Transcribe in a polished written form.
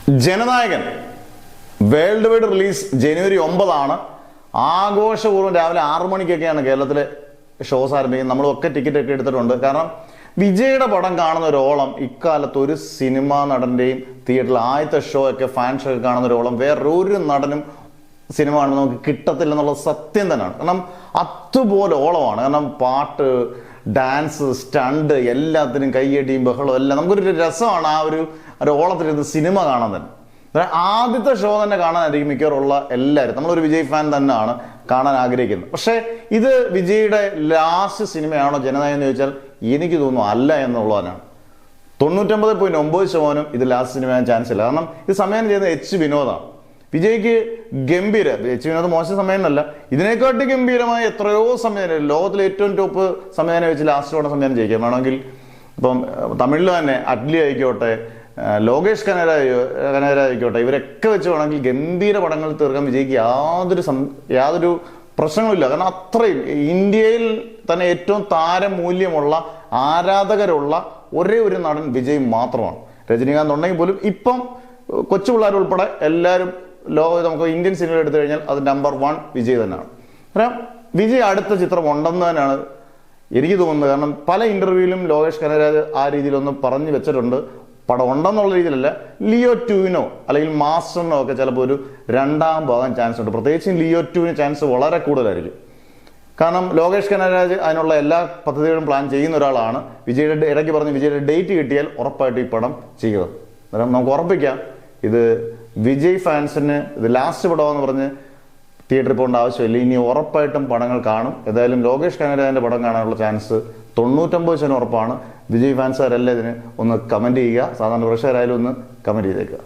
Jananayakan world wide release ജനുവരി 9 ആഘോഷപൂർവ്വം രാവിലെ 6 മണിക്കൊക്കെയാണ് കേരളത്തിലെ shows ആരംഭിക്കുന്നത്. നമ്മളൊക്കെ ടിക്കറ്റ് ഒക്കെ എടുത്തിട്ടുണ്ട്. കാരണം വിജയുടെ പടം കാണുന്ന ഒരോളം ഇക്കാലത്ത് ഒരു സിനിമാ നടന്റെയും തിയേറ്ററിൽ ആദ്യത്തെ ഷോ ഒക്കെ ഫാൻ ഷോ ഒക്കെ കാണുന്ന ഒരോളം വേറൊരു നടനും സിനിമ കാണുമ്പോൾ നമുക്ക് കിട്ടത്തില്ല എന്നുള്ളത് സത്യം തന്നെയാണ്. കാരണം അതുപോലെ ഓളമാണ്. കാരണം പാട്ട്, ഡാൻസ്, സ്റ്റണ്ട് എല്ലാത്തിനും കയ്യടിയും ബഹളവും എല്ലാം നമുക്കൊരു രസമാണ്. ആ ഒരു ഓളത്തിലിരുന്ന് സിനിമ കാണാൻ തന്നെ. ആദ്യത്തെ ഷോ തന്നെ കാണാനായിരിക്കും മിക്കവാറുള്ള എല്ലാവരും. നമ്മളൊരു വിജയ് ഫാൻ തന്നെയാണ് കാണാൻ ആഗ്രഹിക്കുന്നത്. പക്ഷേ ഇത് വിജയുടെ ലാസ്റ്റ് സിനിമയാണോ ജനനായകൻ എന്ന് ചോദിച്ചാൽ എനിക്ക് തോന്നുന്നു അല്ല എന്നുള്ളതാണ്. 99.9% ഇത് ലാസ്റ്റ് സിനിമയാൻ ചാൻസ് ഇല്ല. കാരണം ഇത് സംവിധാനം ചെയ്യുന്നത് എച്ച് വിനോദാണ്. വിജയ്ക്ക് ഗംഭീര, എച്ച് വിനോദ് മോശം സംവിധാനമല്ല, ഇതിനെക്കാട്ടി ഗംഭീരമായ എത്രയോ സംവിധാനം, ലോകത്തിലെ ഏറ്റവും ടോപ്പ് സംവിധാനം വെച്ച് ലാസ്റ്റോടെ സംവിധാനം ചെയ്യിക്കാം. വേണമെങ്കിൽ ഇപ്പം തമിഴിൽ തന്നെ അറ്റ്ലി ആയിക്കോട്ടെ, ലോകേഷ് കനകര ആയിക്കോട്ടെ, ഇവരൊക്കെ വെച്ച് വേണമെങ്കിൽ ഗംഭീര പടങ്ങൾ തീർക്കാൻ വിജയ്ക്ക് യാതൊരു പ്രശ്നങ്ങളില്ല. കാരണം അത്രയും ഇന്ത്യയിൽ തന്നെ ഏറ്റവും താരമൂല്യമുള്ള ആരാധകരുള്ള ഒരേ ഒരു നടൻ വിജയ് മാത്രമാണ്. രജനീകാന്ത് ഉണ്ടെങ്കിൽ പോലും ഇപ്പം കൊച്ചു പിള്ളേരുൾപ്പെടെ എല്ലാവരും നമുക്ക് ഇന്ത്യൻ സിനിമ എടുത്തു കഴിഞ്ഞാൽ അത് നമ്പർ 1 വിജയ് തന്നെയാണ്. കാരണം വിജയ് അടുത്ത ചിത്രം ഉണ്ടെന്ന് തന്നെയാണ് എനിക്ക് തോന്നുന്നത്. കാരണം പല ഇന്റർവ്യൂവിലും ലോകേഷ് കനകരാജ് ആ രീതിയിലൊന്നും പറഞ്ഞു വെച്ചിട്ടുണ്ട്. പടം ഉണ്ടെന്നുള്ള രീതിയിലല്ല, ലിയോ 2 അല്ലെങ്കിൽ മാസ്റ്ററിനോ ഒക്കെ ചിലപ്പോൾ ഒരു 2ാം ഭാഗം ചാൻസ് ഉണ്ട്. പ്രത്യേകിച്ചും ലിയോ 2 ചാൻസ് വളരെ കൂടുതലായിരിക്കും. കാരണം ലോകേഷ് കനകരാജ് അതിനുള്ള എല്ലാ പദ്ധതികളും പ്ലാൻ ചെയ്യുന്ന ഒരാളാണ്. വിജയുടെ ഇടയ്ക്ക് പറഞ്ഞ് വിജയുടെ ഡേറ്റ് കിട്ടിയാൽ ഉറപ്പായിട്ട് ഈ പടം ചെയ്യുക. അന്നേരം നമുക്ക് ഉറപ്പിക്കാം ഇത് വിജയ് ഫാൻസിന് ഇത് ലാസ്റ്റ് പടമെന്ന് പറഞ്ഞ് തിയേറ്ററിൽ പോകേണ്ട ആവശ്യമില്ല. ഇനി ഉറപ്പായിട്ടും പടങ്ങൾ കാണും. ഏതായാലും ലോകേഷ് കനകരാജിന്റെ പടം കാണാനുള്ള ചാൻസ് 99% ഉറപ്പാണ്. വിജയ് ഫാൻസുകാരെല്ലാം ഇതിന് ഒന്ന് കമന്റ് ചെയ്യുക. സാധാരണ പ്രേക്ഷകരായാലും ഒന്ന് കമന്റ് ചെയ്തേക്കുക.